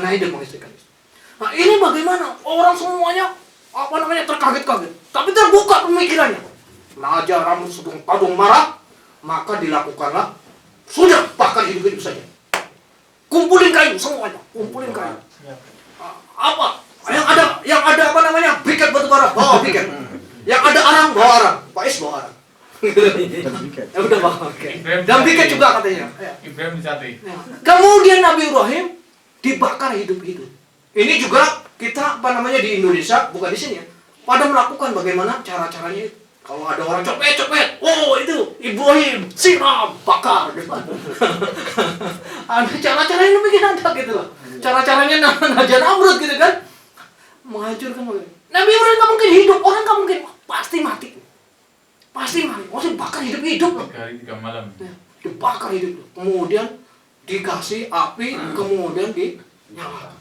mengenai dia mengistrikan istri. Nah ini bagaimana? Orang semuanya terkaget-kaget, tapi terbuka pemikirannya. Naja rambut sedang padung marah, maka dilakukanlah, sudah bakar hidup-hidup saja. Kumpulin kayu semuanya, kumpulin kayu. Apa? Yang ada briket batu bara, bawa briket. Yang ada arang, bawa arang. Pak Is bawa arang. Ya udah bawa. Oke. Dan briket juga katanya. Ibrahim disate. Kemudian Nabi Ibrahim dibakar hidup-hidup. Ini juga kita di Indonesia, bukan di sini ya, pada melakukan bagaimana cara-caranya. Kalau ada orang copet, oh itu Ibrahim, siram, bakar gitu. Ada cara-cara yang demikian ada gitu loh. Cara-caranya Naja Namrud gitu kan, menghancurkan. Nabi Ibrahim nggak mungkin hidup, orang nggak mungkin, pasti mati, maksudnya bakar hidup-hidup loh. 3 hari 3 malam. Ya, dibakar hidup, kemudian dikasih api, kemudian dinyalakan.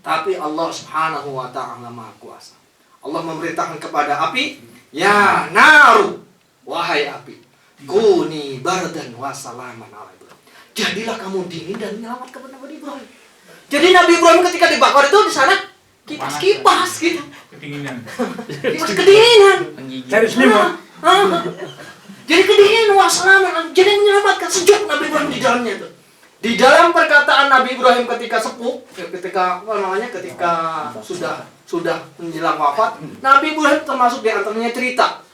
Tapi Allah Subhanahu wa Ta'ala Maha Kuasa. Allah memerintahkan kepada api, ya naru, wahai api, kuni bardan wa salaman ala Ibrahim. Jadilah kamu dingin dan menyelamat kepada Nabi Ibrahim. Jadi Nabi Ibrahim ketika dibakar itu di sana kipas gitu. Kedinginan. Kipas kedinginan. Cari selimut. Jadi kedinginan wa salaman, jadi menyelamatkan, sejuk Nabi Ibrahim di dalamnya itu. Di dalam perkataan Nabi Ibrahim ketika sepuh, ketika sudah menjelang wafat, Nabi Ibrahim termasuk di antaranya cerita.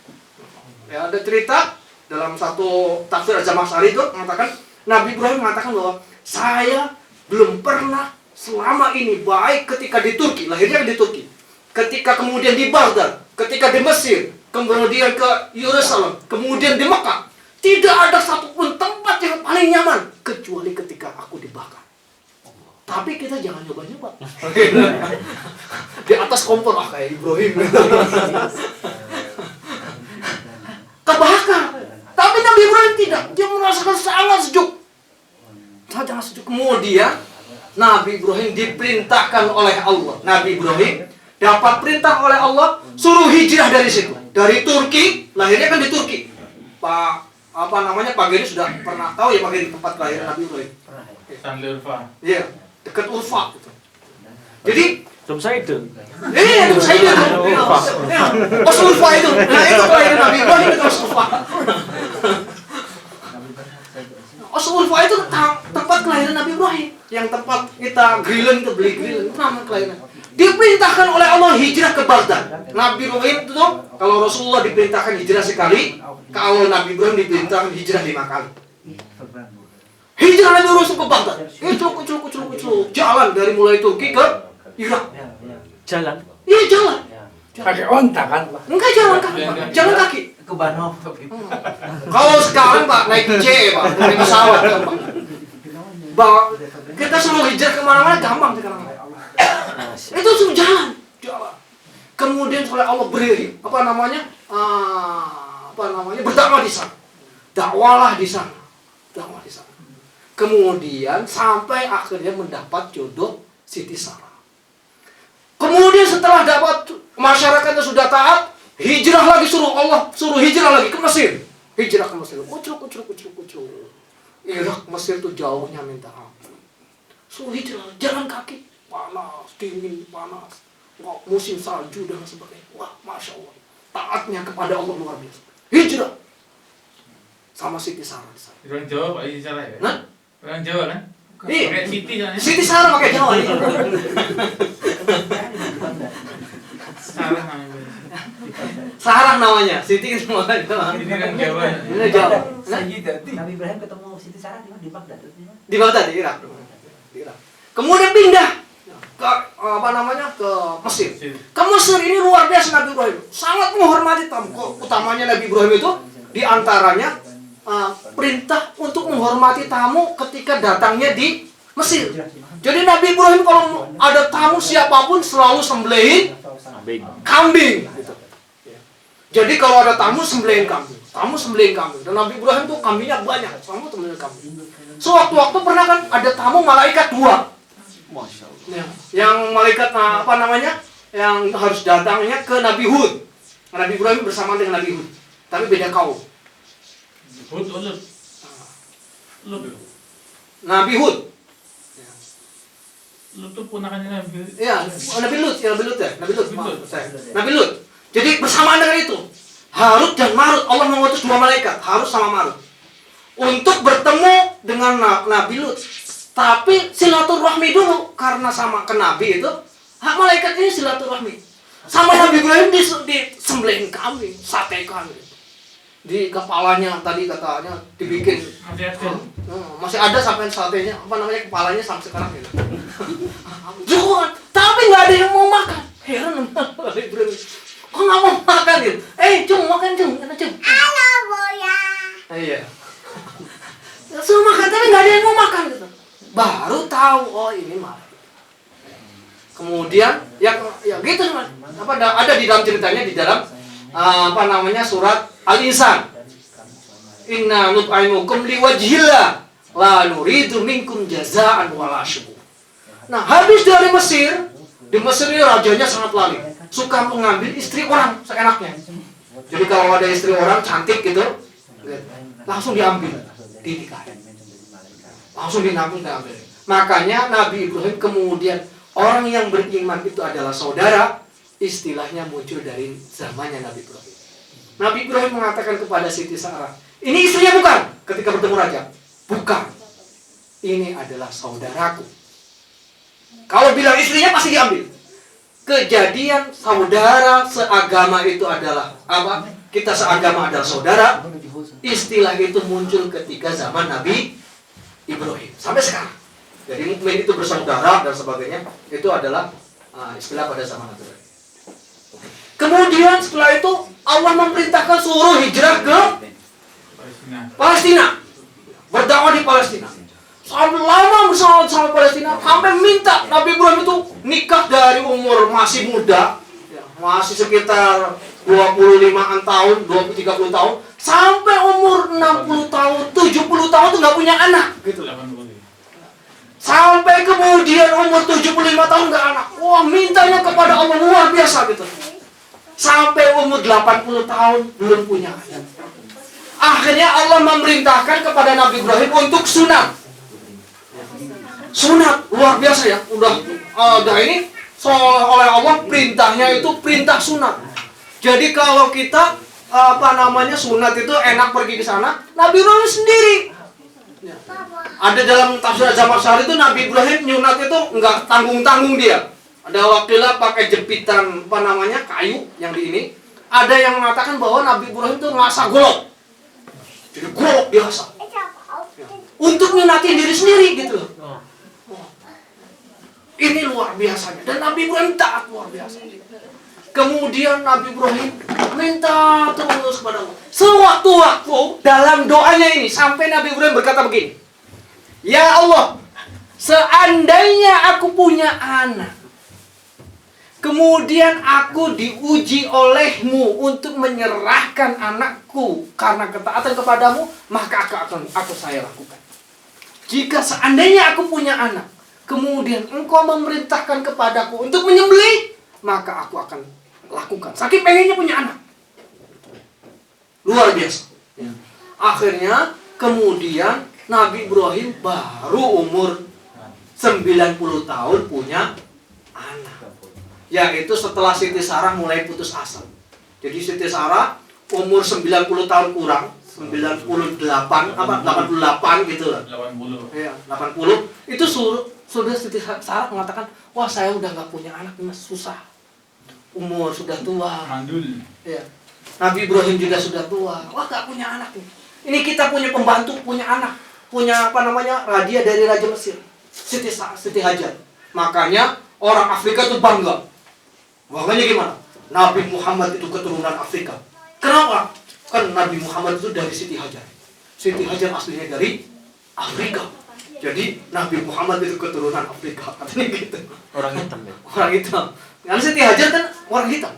Ya, ada cerita dalam satu tafsir Az-Zamakhsyari itu mengatakan, Nabi Ibrahim mengatakan bahwa saya belum pernah selama ini, baik ketika di Turki, lahirnya di Turki, ketika kemudian di Baghdad, ketika di Mesir, kemudian ke Yerusalem, kemudian di Mekah, tidak ada satupun tempat yang paling nyaman kecuali ketika aku dibakar. Tapi kita jangan nyoba-nyoba. Di atas kompor kayak Ibrahim. Kebakar. Tapi Nabi Ibrahim tidak. Dia merasakan sangat sejuk. Sangat sejuk. Kemudian Nabi Ibrahim diperintahkan oleh Allah. Nabi Ibrahim dapat perintah oleh Allah suruh hijrah dari situ. Dari Turki, lahirnya kan di Turki. Pak Geri sudah pernah tahu ya Pak Geri tempat kelahiran Nabi Ibrahim. Stanley Urfa. Iya, dekat Urfa gitu. Jadi itu. itu saya itu. Urfa itu. Nah, itu kelahiran Nabi Ibrahim itu Urfa. Urfa itu tempat kelahiran Nabi Ibrahim. Yang tempat kita grilling itu, beli grilling itu nama kelahiran. Diperintahkan oleh Allah hijrah ke Baghdad. Nabi Ibrahim itu kalau Rasulullah diperintahkan hijrah sekali, kalau Nabi Ibrahim diperintahkan hijrah 5 kali. Hijrah Nabi Ibrahim ke Baghdad. Kecil. Jalan dari mulai Turki ke Irak. Jalan? Iya jalan. Pakai onta kan? Enggak jalan kaki, Pak. Jalan kaki. Ke Banov. Kalau sekarang Pak naik J, Pak, naik pesawat ya, Pak. Kita suruh hijrah kemana-mana gampang sekarang. Itu suruh jalan. Kemudian oleh Allah beri berdakwah di sana. Dakwalah di sana. Kemudian sampai akhirnya mendapat jodoh Siti Sarah. Kemudian setelah dapat masyarakatnya sudah taat, hijrah lagi, suruh hijrah lagi ke Mesir. Hijrah ke Mesir. Kucuk. Irak Mesir itu jauhnya minta ampun. Suruh hijrah, jalan kaki. Panas, dingin, panas. Wah, musim salju dan sebagainya. Wah, Masya Allah. Taatnya kepada Allah luar biasa. Hijrah. Sama Siti Sarah di sana. Orang Jawa Pak Siti Sarah ya? Nah? Orang Jawa kan? Iya. Pakai Siti kan? Siti Sarah pakai Jawa. Sarah namanya. Sarah namanya. Siti itu namanya. Ini kan Jawa ya? Ini Jawa. Nabi Ibrahim ketemu Siti Sarah di Baghdad. Di Baghdad, di Irak. Kemudian pindah ke ke Mesir. Ke Mesir ini luar biasa Nabi Ibrahim. Sangat menghormati tamu. Utamanya Nabi Ibrahim itu di antaranya perintah untuk menghormati tamu ketika datangnya di Mesir. Jadi Nabi Ibrahim kalau ada tamu siapapun selalu sembelihin kambing. Gitu. Jadi kalau ada tamu sembelihin kambing. Dan Nabi Ibrahim tuh kambingnya banyak. Selalu sembelihin kambing. Sewaktu-waktu pernah kan ada tamu malaikat 2. Masya Allah. Yang malaikat yang harus datangnya ke Nabi Hud. Nabi Ibrahim bersama dengan Nabi Hud, tapi beda kaum. Nabi Hud. Lu tuh ponakannya Nabi. Iya, Nabi Lut ya. Lut. Nabi Lut. Jadi bersamaan dengan itu, Harut dan Marut, Allah mengutus 2 malaikat, Harut sama Marut, untuk bertemu dengan Nabi Lut. Tapi silaturahmi dulu, karena sama ke Nabi itu, hak malaikat ini silaturahmi. Sama Nabi Ibrahim disembelihin kambing, sate kambing. Di kepalanya tadi katanya dibikin. Masih ada sampai satenya, kepalanya sampai sekarang gitu. Jangan, tapi nggak ada yang mau makan. Heran Nabi Ibrahim. Kok nggak mau makan gitu? Cung, makan cung, kata cung. Halo Boya. Iya. Suruh makan tapi nggak ada yang mau makan gitu. Baru tahu, oh ini malaikat. Kemudian ya gitu teman. Ada di dalam ceritanya di dalam surat Al-Insan. Inna nut'imukum liwajhillah la nuridu minkum jazaan wala syukur. Nah, habis dari Mesir, di Mesir ini rajanya sangat lalim, suka mengambil istri orang seenaknya. Jadi kalau ada istri orang cantik gitu, langsung diambil, dinikahin. Langsung diambil. Makanya Nabi Ibrahim kemudian, orang yang beriman itu adalah saudara, istilahnya muncul dari zamannya Nabi Ibrahim. Nabi Ibrahim mengatakan kepada Siti Sarah, ini istrinya bukan? Ketika bertemu raja, bukan. Ini adalah saudaraku. Kalau bilang istrinya pasti diambil. Kejadian saudara seagama itu adalah apa? Kita seagama adalah saudara. Istilah itu muncul ketika zaman Nabi Ibrahim sampai sekarang. Jadi mukmin itu bersaudara dan sebagainya, itu adalah istilah pada zaman Nabi Ibrahim. Kemudian setelah itu Allah memerintahkan suruh hijrah ke Palestina. Berdakwah di Palestina. Sampai lama bersama Palestina, sampai minta Nabi Ibrahim itu nikah dari umur masih muda, masih sekitar 25-an tahun, 20-30 tahun, sampai umur 60 tahun, 70 tahun itu nggak punya anak, gitu. Sampai kemudian umur 75 tahun nggak anak. Wah, mintanya kepada Allah luar biasa gitu. Sampai umur 80 tahun belum punya anak. Akhirnya Allah memerintahkan kepada Nabi Ibrahim untuk sunat. Sunat luar biasa ya. Udah ini oleh Allah perintahnya itu perintah sunat. Jadi kalau kita sunat itu enak pergi ke sana, Nabi Ibrahim sendiri. Ada dalam tafsir Zamakhsyari itu Nabi Ibrahim nyunat itu enggak tanggung-tanggung dia. Ada wakilnya pakai jepitan kayu yang di ini. Ada yang mengatakan bahwa Nabi Ibrahim itu ngasah golok. Jadi golok biasa. Untuk nyunatin diri sendiri gitu loh. Ini luar biasanya. Dan Nabi Ibrahim taat luar biasa. Kemudian Nabi Ibrahim minta terus kepada Allah. Sewaktu-waktu dalam doanya ini sampai Nabi Ibrahim berkata begini. Ya Allah, seandainya aku punya anak, kemudian aku diuji olehmu untuk menyerahkan anakku karena ketaatan kepadamu, maka aku saya lakukan. Jika seandainya aku punya anak, kemudian engkau memerintahkan kepadaku untuk menyembelih, maka aku akan lakukan. Saking pengennya punya anak. Luar biasa. Akhirnya kemudian Nabi Ibrahim baru umur 90 tahun punya anak. Yaitu setelah Siti Sarah mulai putus asa. Jadi Siti Sarah umur 90 tahun kurang, 88 gitu lah. 80. Iya, 80. Itu sudah Siti Sarah mengatakan, "Wah, saya udah enggak punya anak, Mas, susah. Umur sudah tua." Mandul. Iya. Nabi Ibrahim juga sudah tua. Wah, enggak punya anak nih. Ini kita punya pembantu, punya anak, punya radia dari Raja Mesir. Siti Hajar. Makanya orang Afrika itu bangga. Makanya gimana? Nabi Muhammad itu keturunan Afrika. Kenapa? Kan Nabi Muhammad itu dari Siti Hajar. Siti Hajar aslinya dari Afrika. Jadi Nabi Muhammad itu keturunan Afrika. Katanya gitu. Orang hitam ya? Orang hitam. Karena Siti Hajar kan orang hitam.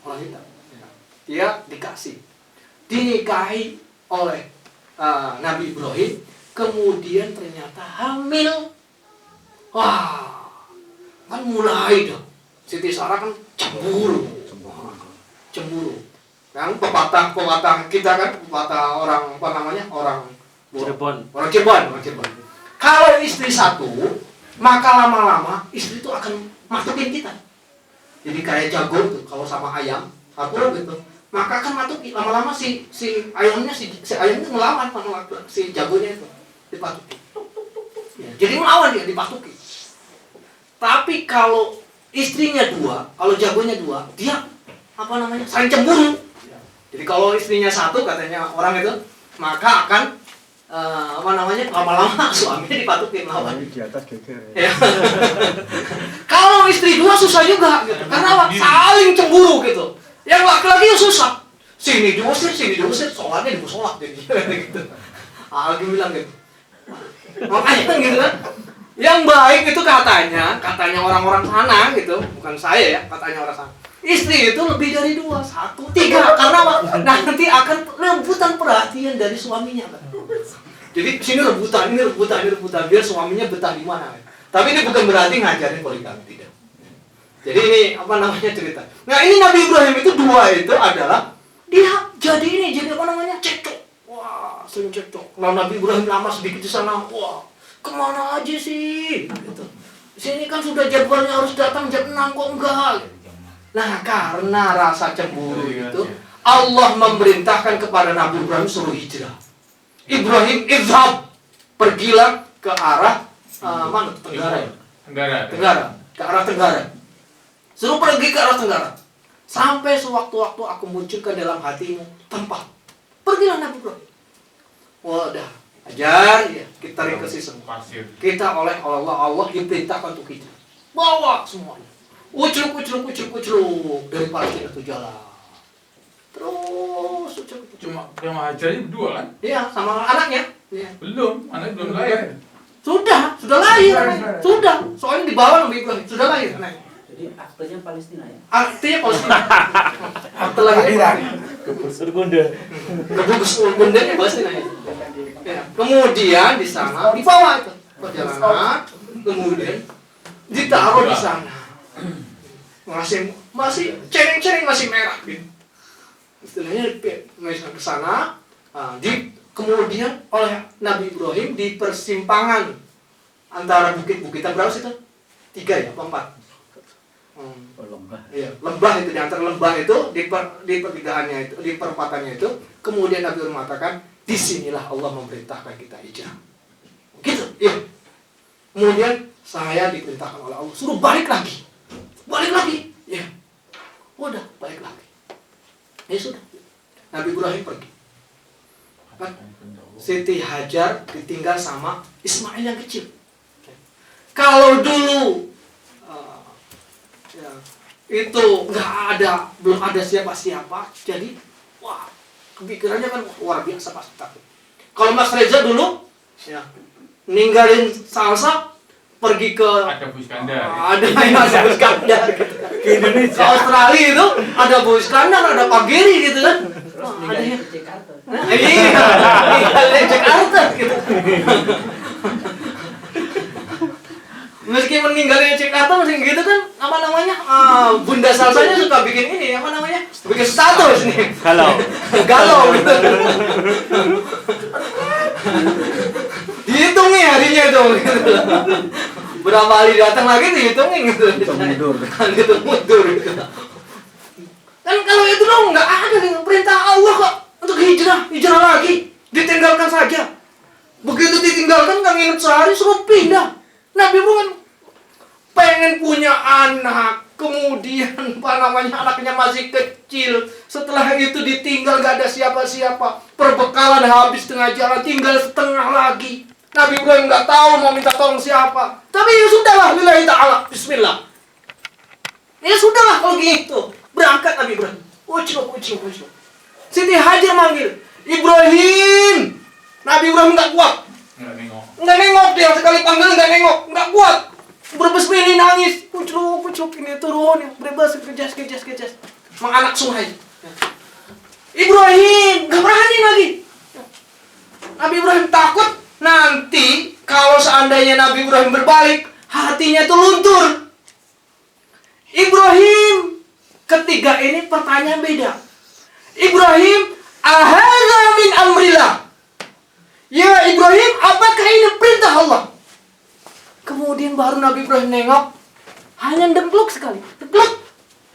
Orang hitam. Dia dikasih. Dinikahi oleh Nabi Ibrahim. Kemudian ternyata hamil. Wah. Kan mulai dah. Siti Sarah kan cemburu. Kan pepatah kita kan, pepatah orang Cirebon. Kalau istri satu, maka lama-lama istri itu akan masukin kita. Jadi kayak jago tuh kalau sama ayam satu gitu, maka akan matuki lama-lama si ayamnya si ayamnya ngelawan sama si jagonya itu dipatuki. Ya, jadi melawan dia dipatuki. Tapi kalau istrinya dua, kalau jagonya dua, dia saling cemburu. Jadi kalau istrinya satu katanya orang itu, maka akan lama-lama suaminya dipatukin lawan. Di atas geger. Ya. Kalau istri dua susah juga gitu. Karena apa? Saling cemburu gitu. Yang laki-laki susah. Sini diusir, sholatnya di musola jadi gitu. Lagi bilang gitu. Makanya gitu kan. Yang baik itu katanya orang-orang sana gitu, bukan saya ya, katanya orang sana. Istri itu lebih dari 2, 1, 3, karena apa? Nanti akan rebutan perhatian dari suaminya kan. Jadi sini rebutan, ini rebutan, biar suaminya betah di mana kan. Tapi ini bukan berarti ngajarin poligami, tidak. Jadi ini cerita. Nah ini Nabi Ibrahim itu 2 itu adalah dia jadi cekcok. Wah, sering cekcok. Kalau Nabi Ibrahim lama sedikit di sana, wah, kemana aja sih? Gitu. Sini kan sudah jadwalnya harus datang jam 6 kok enggak? Nah, karena rasa cemburu itu, Allah memerintahkan kepada Nabi Ibrahim suruh hijrah. Ibrahim izhab, pergilah ke arah mana? Tenggara ya? Tenggara, ke arah Tenggara. Suruh pergi ke arah Tenggara. Sampai sewaktu-waktu aku munculkan dalam hatimu tempat. Pergilah Nabi Ibrahim. Wadah, ajar ya, kita ringkesi semua. Kita oleh Allah diperintahkan untuk hijrah. Bawa semuanya. Ucruk dari Palestina itu jalan. Terus ucruk. Cuma hajarnya berdua kan? Iya, sama anaknya. Iya. Anaknya belum lahir. Sudah lahir anaknya. Sudah, soalnya dibawa Nabi Ibrahim, sudah lahir anaknya. Jadi aktenya Palestina ya? Artinya Palestina. Akte lahiran. Kebusur Gunda. Kebusur Gundanya Palestina ya. Ya. Kemudian di sana dibawa itu perjalanan, kemudian ditaruh di sana. Masih cering-cering masih merah gitu. Istilahnya ke sana, kemudian oleh Nabi Ibrahim di persimpangan antara bukit-bukitan berapa sih itu? 3 ya, 4? Lembah. Iya, lembah itu di antara lembah itu di pertigaannya itu, di perempatannya itu, kemudian Nabi Ibrahim mengatakan, disinilah Allah memerintahkan kita hijrah. Gitu, iya. Kemudian saya diperintahkan oleh Allah suruh balik lagi, ya. Udah balik lagi. Ya sudah. Nabi Ibrahim pergi. Siti Hajar ditinggal sama Ismail yang kecil. Kalau dulu itu belum ada siapa-siapa, jadi wah kepikirannya kan luar biasa pasti takut. Kalau Mas Reza dulu ya ninggalin Salsa pergi ke Ada Bu Iskandar. Ada Bu Iskandar gitu. Ke Indonesia. Ke Australia itu ada Bu Iskandar, ada Pak Giri gitu kan. Ada yang Ke Jakarta. iya, ninggalin Jakarta gitu. Meski meninggalnya Jakarta masih gitu kan, Bunda Salsanya suka bikin ini, bikin status nih. Galau gitu. Dihitung nih harinya itu. Berapa hari datang lagi dihitungin gitu. Hitung mundur gitu. Kan kalau itu dong nggak ada nih perintah Allah kok untuk hijrah lagi, ditinggalkan saja. Begitu ditinggalkan nggak nginep sehari suruh pindah. Nabi bukan pengen punya anak, kemudian anaknya masih kecil. Setelah itu ditinggal gak ada siapa-siapa. Perbekalan habis tengah jalan, tinggal setengah lagi. Nabi Ibrahim gak tahu mau minta tolong siapa. Tapi ya sudahlah, lillahi ta'ala, bismillah. Ya sudahlah kalau gitu. Berangkat Nabi Ibrahim. Ucruk. Siti Hajar manggil, Ibrahim. Nabi Ibrahim gak kuat. Nggak nengok dia, sekali panggil nggak nengok, nggak kuat. Berbesmili nangis, pucuk ini turun, bebas kejas. Mang anak sungai. Ibrahim nggak berani lagi. Nabi Ibrahim takut nanti kalau seandainya Nabi Ibrahim berbalik, hatinya itu luntur. Ibrahim ketiga ini pertanyaan beda. Ibrahim, ahadza min amrillah. Ya Ibrahim, apakah ini perintah Allah? Kemudian baru Nabi Ibrahim nengok, hanya dengkluk sekali, dengkluk.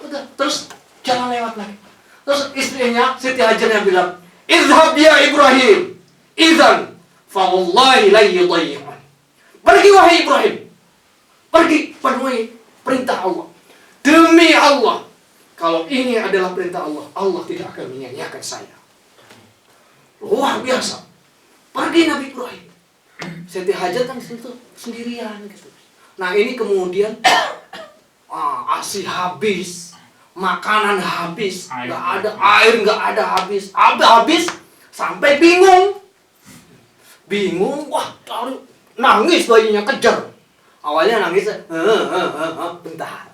Udah, terus jalan lewat lagi. Terus istrinya Siti Hajarnya bilang, "Idhab ya Ibrahim, idzan fa wallahi la yudayyi'an." Pergi wahai Ibrahim. Pergi, penuhi perintah Allah. Demi Allah, kalau ini adalah perintah Allah, Allah tidak akan menyia-nyiakan saya. Luar biasa. Pergi Nabi Ibrahim. Siti Hajar kan di situ sendirian gitu. Nah ini kemudian ASI habis, makanan habis, nggak ada air, nggak ada habis sampai bingung, wah nangis bayinya kejar. Awalnya nangis, bentar.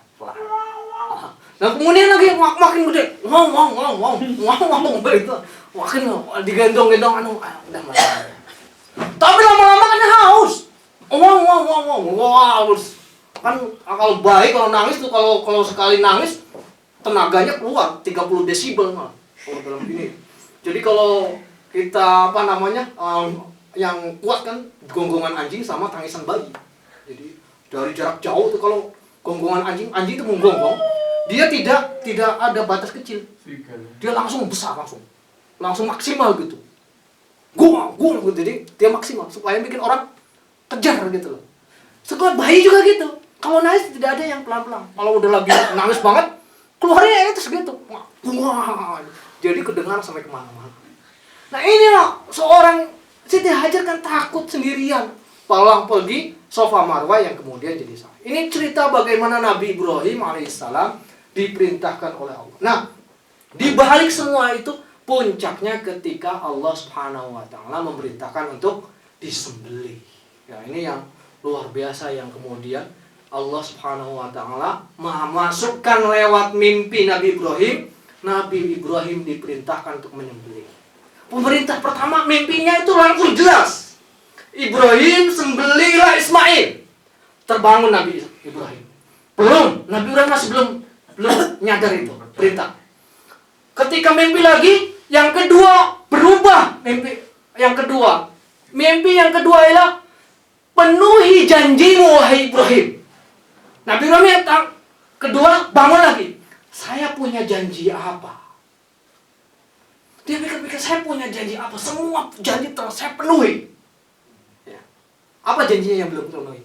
Nah kemudian lagi makin gede, wow, itu makin digendong-gendong, udah masalah. Tapi lama-lama kan haus. Wow. Kan kalau bayi kalau nangis tuh kalau sekali nangis tenaganya keluar 30 desibel malah kalau dalam ini. Jadi kalau kita yang kuat kan gonggongan anjing sama tangisan bayi. Jadi dari jarak jauh tuh kalau gonggongan anjing itu menggonggong, dia tidak ada batas kecil. Dia langsung besar langsung maksimal gitu. Gua gitu. Jadi dia maksimal supaya bikin orang kejar gitu loh. Sekolah bayi juga gitu. Kalau nangis tidak ada yang pelan-pelan. Kalau udah lagi nangis banget, keluarnya itu segitu. Wah, jadi kedengaran sampai kemana-mana. Nah inilah seorang Siti Hajar kan takut sendirian. Palang pergi Safa Marwah yang kemudian jadi sah. Ini cerita bagaimana Nabi Ibrahim alaihissalam diperintahkan oleh Allah. Nah, di balik semua itu puncaknya ketika Allah Subhanahu wa taala memerintahkan untuk disembelih. Ya, ini yang luar biasa yang kemudian Allah Subhanahu wa taala memasukkan lewat mimpi Nabi Ibrahim diperintahkan untuk menyembelih. Pemerintah pertama mimpinya itu langsung jelas. Ibrahim sembelihlah Ismail. Terbangun Nabi Ibrahim. Nabi Ibrahim masih belum nyadar itu perintah. Ketika mimpi lagi, yang kedua berubah mimpi. Mimpi yang kedua ialah penuhi janjimu wahai Ibrahim. Nabi Ibrahim yang kedua bangun lagi. Saya punya janji apa? Dia pikir-pikir saya punya janji apa? Semua janji telah saya penuhi. Ya. Apa janjinya yang belum terpenuhi?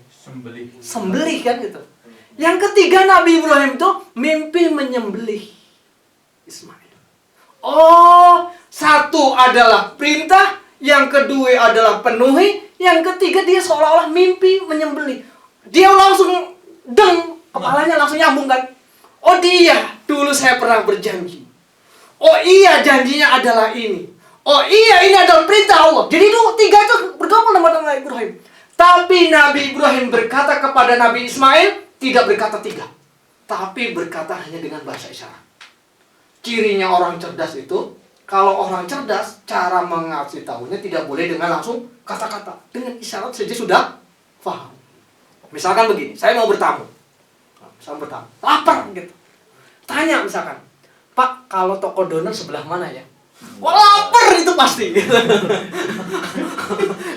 Sembelih kan gitu. Yang ketiga Nabi Ibrahim itu mimpi menyembelih Ismail. Oh, satu adalah perintah, yang kedua adalah penuhi, yang ketiga dia seolah-olah mimpi menyembelih. Dia langsung kepalanya langsung nyambung kan. Oh dia, dulu saya pernah berjanji. Oh iya, janjinya adalah ini. Oh iya, ini adalah perintah Allah. Jadi itu tiga itu bergabung dengan Nabi Ibrahim. Tapi Nabi Ibrahim berkata kepada Nabi Ismail, tidak berkata tiga, tapi berkata hanya dengan bahasa isyarat. Cirinya orang cerdas itu, kalau orang cerdas, cara mengasih tahunya tidak boleh dengan langsung kata-kata. Dengan isyarat saja sudah paham. Misalkan begini, saya mau bertamu. Lapar gitu. Tanya misalkan, Pak, kalau toko donor sebelah mana ya? Wah, lapar itu pasti.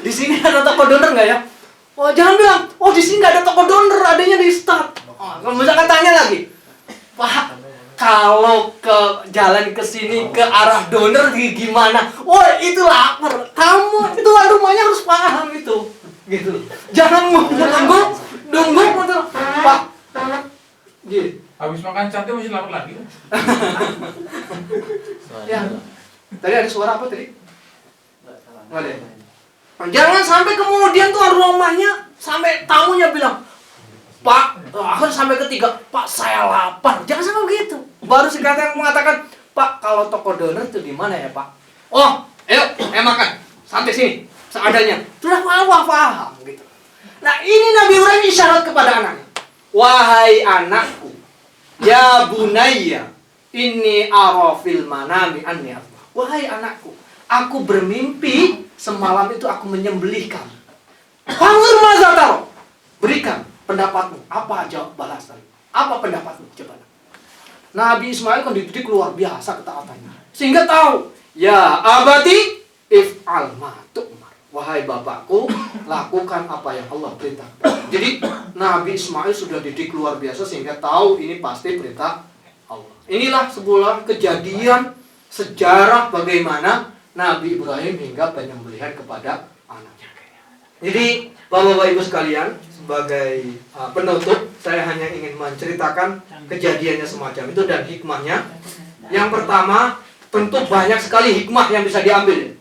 Di sini ada toko donor nggak ya? Oh, jangan bilang, oh di sini nggak ada toko donor, adanya di stad. Oh, misalkan tanya lagi, Pak, kalau ke jalan ke sini ke arah donor gimana? Wah, itu lapar. Kamu tuan rumahnya harus paham itu, gitu. Jangan nunggu, Pak. Gitu. Habis makan sate masih lapar lagi. Ya. Tadi ada suara apa tadi? Nggak ada. Jangan sampai kemudian tuan rumahnya sampai tamunya bilang, Pak, akhirnya sampai ketiga, Pak saya lapar. Jangan sampai begitu. Baru sekarang mengatakan, Pak kalau toko donor itu di mana ya Pak? Oh, ayo makan. Sampai sini, seadanya. Sudah paham gitu. Nah ini Nabi Ibrahim isyarat kepada anaknya. Wahai anakku, ya bunayya, inni ara fil manami anni arba. Wahai anakku, aku bermimpi semalam itu aku menyembelihkan. Fanzur maza taro. Berikan pendapatmu. Apa jawab balasan? Apa pendapatmu? Coba. Nabi Ismail kan dididik luar biasa ketaatannya. Sehingga tahu, ya abati if'al ma tu'mar. wahai bapakku, lakukan apa yang Allah perintahkan. Jadi Nabi Ismail sudah didik luar biasa sehingga tahu ini pasti perintah Allah. Inilah sebuah kejadian sejarah bagaimana Nabi Ibrahim hingga penyembelihan kepada anaknya. Jadi Bapak-Bapak Ibu sekalian, sebagai penutup, saya hanya ingin menceritakan kejadiannya semacam itu dan hikmahnya. Yang pertama, tentu banyak sekali hikmah yang bisa diambil.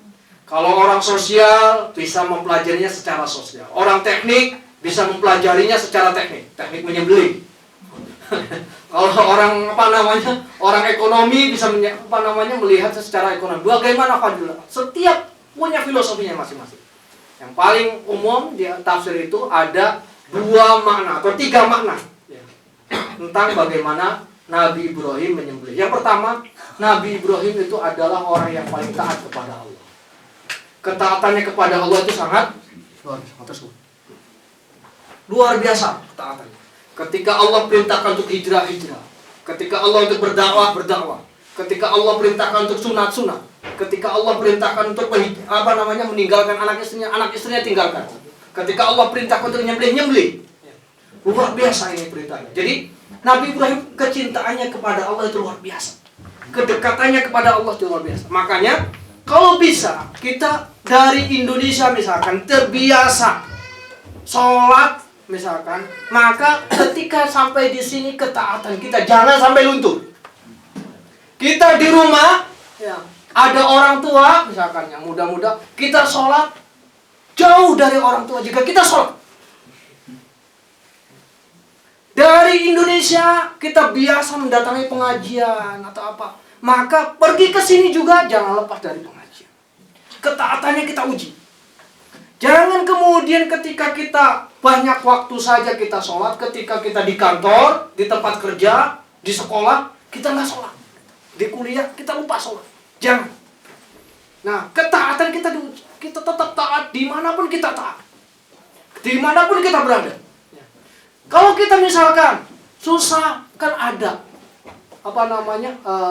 Kalau orang sosial bisa mempelajarinya secara sosial. Orang teknik bisa mempelajarinya secara teknik, teknik menyembelih. Kalau orang orang ekonomi bisa melihat secara ekonomi. Bagaimana Fadillah? Setiap punya filosofinya masing-masing. Yang paling umum di tafsir itu ada 2 makna atau 3 makna tentang bagaimana Nabi Ibrahim menyembelih. Yang pertama, Nabi Ibrahim itu adalah orang yang paling taat kepada Allah. Ketaatannya kepada Allah itu sangat luar biasa ketaatannya. Ketika Allah perintahkan untuk hijrah, ketika Allah untuk berdakwah, ketika Allah perintahkan untuk sunat, ketika Allah perintahkan untuk meninggalkan anak istrinya tinggalkan. Ketika Allah perintahkan untuk nyembelih. Luar biasa ini perintahnya. Jadi Nabi Ibrahim kecintaannya kepada Allah itu luar biasa. Kedekatannya kepada Allah itu luar biasa. Makanya kalau bisa kita dari Indonesia misalkan terbiasa sholat misalkan, maka ketika sampai di sini ketaatan kita jangan sampai luntur. Kita di rumah ada orang tua misalkan yang muda-muda, kita sholat jauh dari orang tua jika kita sholat. Dari Indonesia kita biasa mendatangi pengajian atau apa, maka pergi ke sini juga jangan lepas dari pengajian. Ketaatannya kita uji. Jangan kemudian ketika kita banyak waktu saja kita sholat, ketika kita di kantor, di tempat kerja, di sekolah, kita nggak sholat. Di kuliah, kita lupa sholat. Jangan. Nah, ketaatan kita diuji. Kita tetap taat, dimanapun kita taat. Dimanapun kita berada. Kalau kita misalkan susah, kan ada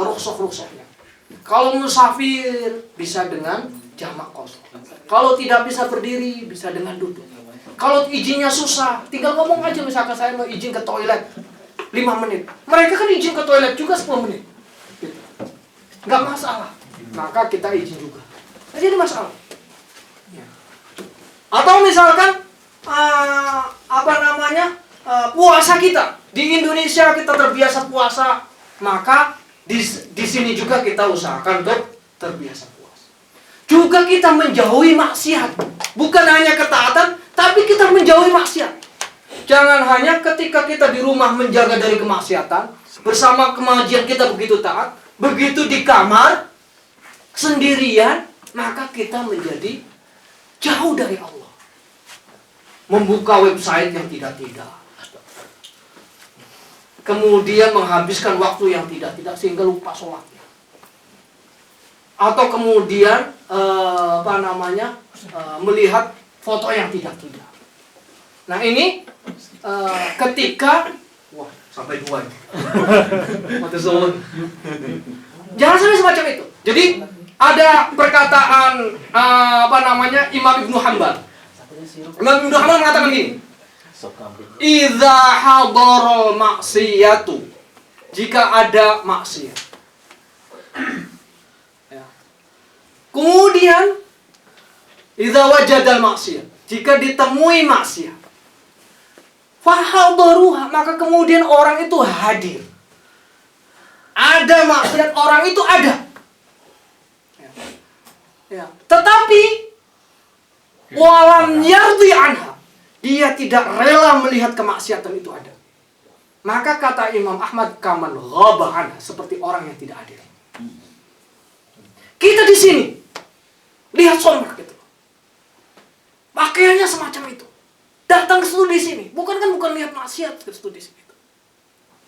rukshoh-rukshohnya. Kalau musafir, bisa dengan jamak kosong. Kalau tidak bisa berdiri, bisa dengan duduk. Kalau izinnya susah, tinggal ngomong aja misalkan saya mau izin ke toilet 5 menit. Mereka kan izin ke toilet juga 10 menit. Nggak masalah. Maka kita izin juga. Nggak jadi masalah. Atau misalkan puasa kita. Di Indonesia kita terbiasa puasa, maka di sini juga kita usahakan untuk terbiasa puasa. Juga kita menjauhi maksiat. Bukan hanya ketaatan, tapi kita menjauhi maksiat. Jangan hanya ketika kita di rumah menjaga dari kemaksiatan, bersama kemajian kita begitu taat, begitu di kamar sendirian, maka kita menjadi jauh dari Allah. Membuka website yang tidak-tidak. Kemudian menghabiskan waktu yang tidak-tidak sehingga lupa sholatnya. Atau kemudian melihat foto yang tidak-tidak. Nah ini ketika sampai 2 ini. Jangan sampai semacam itu. Jadi ada perkataan Imam Ibnu Hanbal. Imam Ibnu Hanbal mengatakan gini. Idza hadaral maksiyatu. Jika ada maksiat. Kemudian idza wajadal maksiyat. Jika ditemui maksiat. Fahadaruha, maka kemudian orang itu hadir. Ada maksiat, orang itu ada. Tetapi walam yardi anha, dia tidak rela melihat kemaksiatan itu ada. Maka kata Imam Ahmad, kaman ghaba anha, seperti orang yang tidak hadir. Kita di sini lihat sombong gitu. Pakaiannya semacam itu. Datang ke studi sini, bukan lihat maksiat ke studi sini.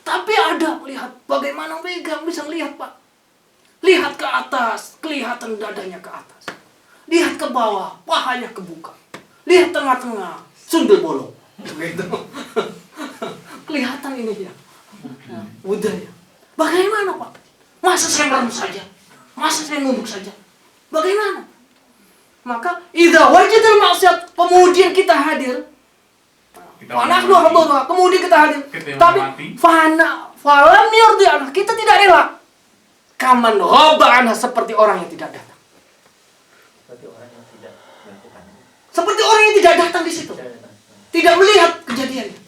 Tapi ada melihat bagaimana mereka bisa melihat, Pak. Lihat ke atas, kelihatan dadanya ke atas. Lihat ke bawah, pahanya kebuka. Lihat tengah-tengah, sundel bolong. Gitu. Kelihatan ini ya. Budaya. Bagaimana, Pak? Masa saya merem saja? Masa saya ngubuk saja? Bagaimana? Maka idza wajadal maksiat, kemudian kita hadir. Kemudian kita hadir. Tapi falam yurdi anha, kita tidak rela. Kaman ghaba anha, seperti orang yang tidak datang. Berarti orang yang tidak melakukan. Seperti orang yang tidak datang di situ. Tidak melihat kejadiannya.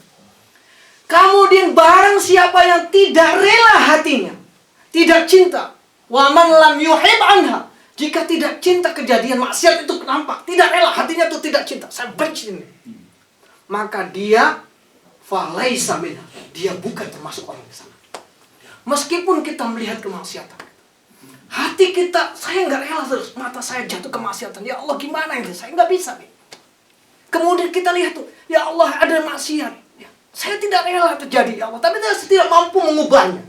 Kemudian barang siapa yang tidak rela hatinya, tidak cinta, wa man lam yuhib anha, jika tidak cinta kejadian maksiat itu nampak, tidak rela hatinya itu tidak cinta, saya benci ini, maka dia falaisa minha, dia bukan termasuk orang di sana. Meskipun kita melihat kemaksiatan, hati kita, saya nggak rela terus, mata saya jatuh kemaksiatan, ya Allah gimana ini, saya nggak bisa nih. Kemudian kita lihat tuh, ya Allah ada maksiat, ya, saya tidak rela terjadi ya Allah, tapi saya tidak mampu mengubahnya.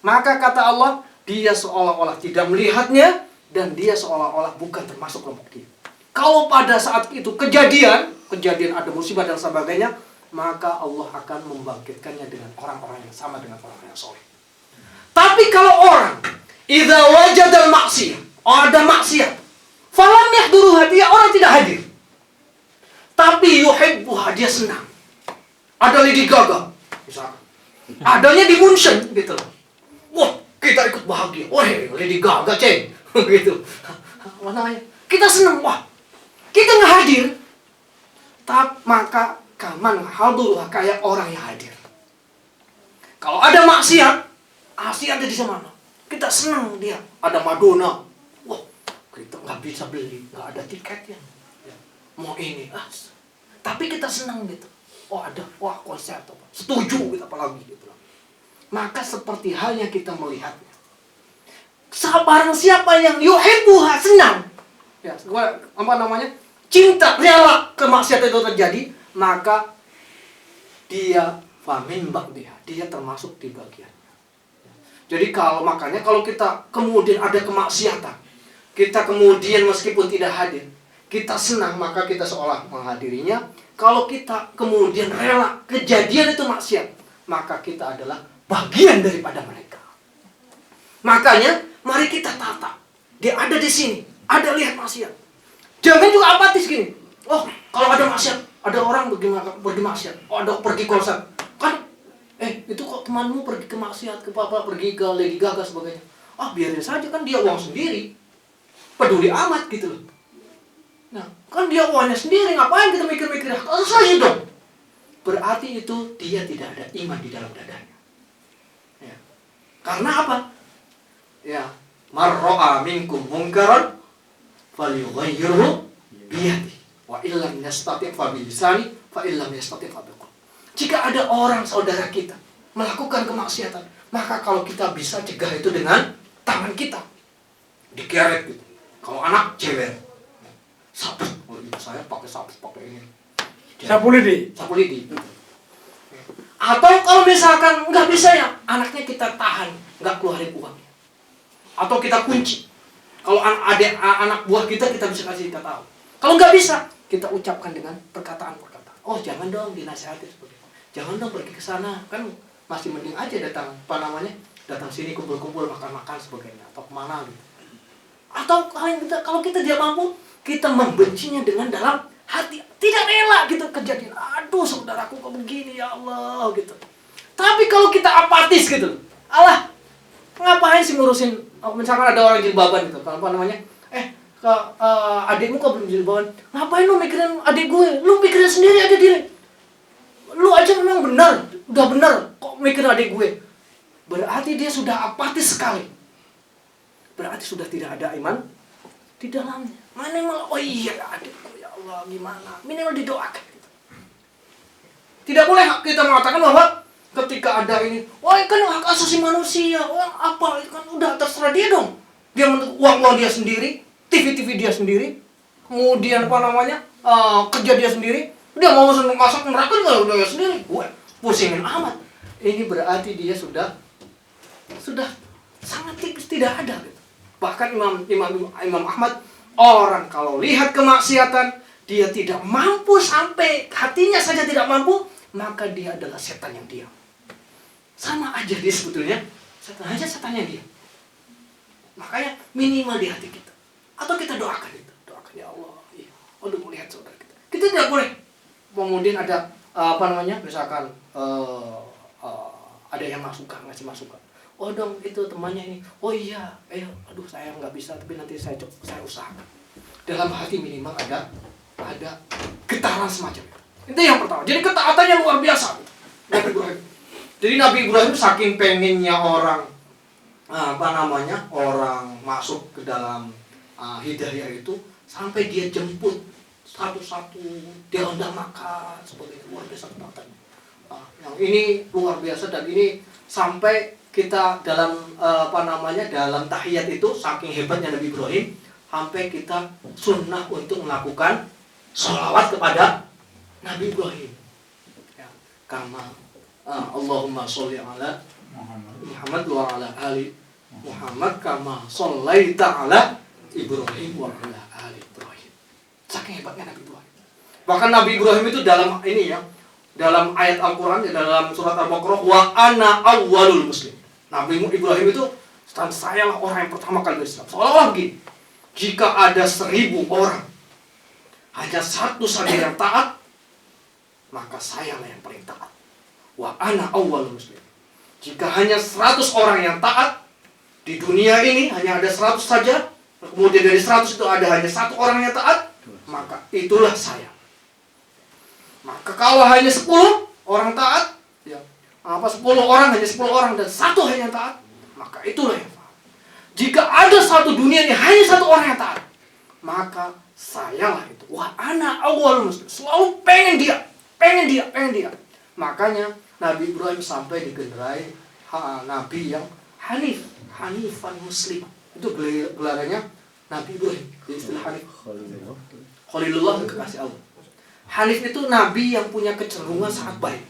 Maka kata Allah, dia seolah-olah tidak melihatnya dan dia seolah-olah bukan termasuk kelompok dia. Kalau pada saat itu kejadian ada musibah dan sebagainya, maka Allah akan membangkitkannya dengan orang-orang yang sama dengan orang yang soleh. Tapi kalau orang idza wajadal maksiyah, ada maksiat, falam yahduruha, dia orang tidak hadir. Tapi yuhibbuha, dia senang. Ada Lady Gaga, misalkan. Adanya di Munchen, gitu loh. Wah, kita ikut bahagia. Wah, Lady Gaga, ceng. Gitu. Apa namanya? Kita senang, wah. Kita nggak hadir. Maka kaman haduruha, kayak orang yang hadir. Kalau ada maksiat ada di mana? Kita senang dia. Ada Madonna. Wah, kita nggak bisa beli, nggak ada tiketnya. Mau ini, tapi kita senang gitu. Wah konser apa? Setuju kita apalagi gitu. Maka seperti halnya kita melihatnya. Barang siapa yang yuhibbuha, senang. Ya, apa namanya? Cinta, rela kemaksiatan itu terjadi, maka dia famin ba'diha, dia termasuk di bagian. Jadi makanya kalau kita kemudian ada kemaksiatan, kita kemudian meskipun tidak hadir, kita senang, maka kita seolah menghadirinya. Kalau kita kemudian rela kejadian itu maksiat, maka kita adalah bagian daripada mereka. Makanya mari kita tata. Dia ada di sini, ada lihat maksiat. Jangan juga apatis gini. Oh, kalau ada maksiat, ada orang pergi maksiat, ada pergi konser. Kan itu kok temanmu pergi ke maksiat, ke papa, pergi ke Lady Gaga sebagainya. Biarin saja, kan dia uang sendiri. Peduli amat gitu loh. Nah, kan dia uangnya sendiri, ngapain kita mikir-mikir? Harus saja dong. Berarti itu dia tidak ada iman di dalam dadanya. Ya. Karena apa? Ya, marro'a minkum munkaran falyughayyirhu biyadihi wa illam yastati' fa bilisani fa illam yastati' fa biqalbi. Jika ada orang saudara kita melakukan kemaksiatan, maka kalau kita bisa cegah itu dengan tangan kita. Dikeret gitu. Kalau anak cewek, sabut. Oh, ibu saya pakai sabut, pakai ini. Sapu lidi. Atau kalau misalkan nggak bisa ya, anaknya kita tahan, nggak keluarin uangnya. Atau kita kunci. Kalau anak buah kita bisa kasih kita tahu. Kalau nggak bisa, kita ucapkan dengan perkataan-perkataan. Oh, jangan dong dinasihati seperti itu. Jangan dong pergi ke sana, kan masih mending aja datang datang sini kumpul-kumpul makan-makan sebagainya, atau kemana gitu. Atau kalau kita tidak mampu, kita membencinya dengan dalam hati, tidak rela gitu kejadian. Aduh, saudaraku kok begini ya Allah gitu. Tapi kalau kita apatis gitu, Allah, ngapain sih ngurusin? Misalkan ada orang jilbaban gitu, apa namanya? Adikmu kok belum jilbaban? Ngapain lu mikirin adik gue? Lu mikirin sendiri aja diri. Lu aja memang benar, udah benar, kok mikirin adik gue? Berarti dia sudah apatis sekali. Berarti sudah tidak ada iman di dalamnya. Minimal, oh iya adikku ya Allah gimana? Minimal didoakan. Gitu. Tidak boleh kita mengatakan bahwa ketika ada ini, wah kan hak asasi manusia, wah apa itu kan udah terserah dia dong. Dia uang dia sendiri, TV dia sendiri, kemudian apa namanya kerja dia sendiri, dia mau masak neraka juga udah dia sendiri. Gue pusingin amat. Ini berarti dia sudah sangat tipis, tidak ada. Gitu. Bahkan Imam Ahmad, orang kalau lihat kemaksiatan, dia tidak mampu, sampai hatinya saja tidak mampu, maka dia adalah setan yang diam. Sama aja dia sebetulnya, setannya dia. Makanya minimal di hati kita. Atau kita doakan itu. Doakan. Ya Allah, iya. Aduh, melihat saudara kita. Kita tidak boleh. Kemudian ada misalkan ada yang ngasih masukan. Oh dong, itu temannya ini. Oh iya, aduh saya nggak bisa, tapi nanti saya usahakan. Dalam hati minimal ada getaran semacam itu. Itu yang pertama. Jadi ketaatannya luar biasa. Nabi Ibrahim. Jadi Nabi Ibrahim saking pengennya orang orang masuk ke dalam hidayah itu sampai dia jemput satu-satu, dia undang makan seperti itu. Luar biasa ketaatannya. Yang ini luar biasa, dan ini sampai kita dalam dalam tahiyat itu saking hebatnya Nabi Ibrahim sampai kita sunnah untuk melakukan sholawat kepada Nabi Ibrahim. Ya, kama Allahumma sholli ala Muhammad wa ala ali Muhammad kama shallaita ala Ibrahim wa ala ali Ibrahim. Saking hebatnya Nabi Ibrahim. Bahkan Nabi Ibrahim itu dalam dalam ayat Al-Quran, dalam surat Al-Baqarah, wa ana awwalul muslim. Nabi Ibrahim itu, saya lah orang yang pertama kali berislam. Seolah-olah begini, jika ada 1000 orang, hanya satu saja yang taat, maka saya lah yang paling taat. Wa ana awwalul muslim. Jika hanya 100 orang yang taat, di dunia ini hanya ada 100 saja, kemudian dari 100 itu ada hanya 1 orang yang taat, maka itulah saya. Maka kalau hanya 10 orang taat, 10 orang hanya 10 orang dan 1 hanya taat, maka itulah yang taat. Jika ada satu dunia ini hanya 1 orang yang taat, maka sayalah itu. Wah, ana awal muslim. Selalu pengen dia. Makanya Nabi Ibrahim sampai digenerai Nabi yang hanifan muslim. Itu gelarannya Nabi Ibrahim. Jadi istilah Hanif. Khalilullah, kekasih Allah. Hanif itu nabi yang punya kecenderungan sangat baik.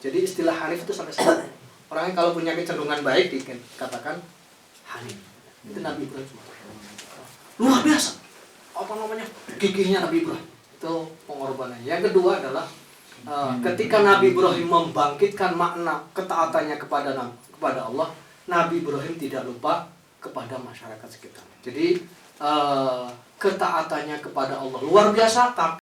Jadi istilah Hanif itu sampai sekarang. Orangnya kalau punya kecenderungan baik dikatakan Hanif. Itu Nabi Ibrahim. Luar biasa. Gigihnya Nabi Ibrahim. Itu pengorbanannya. Yang kedua adalah ketika Nabi Ibrahim membangkitkan makna ketaatannya kepada Allah, Nabi Ibrahim tidak lupa kepada masyarakat sekitar. Jadi ketaatannya kepada Allah luar biasa, tapi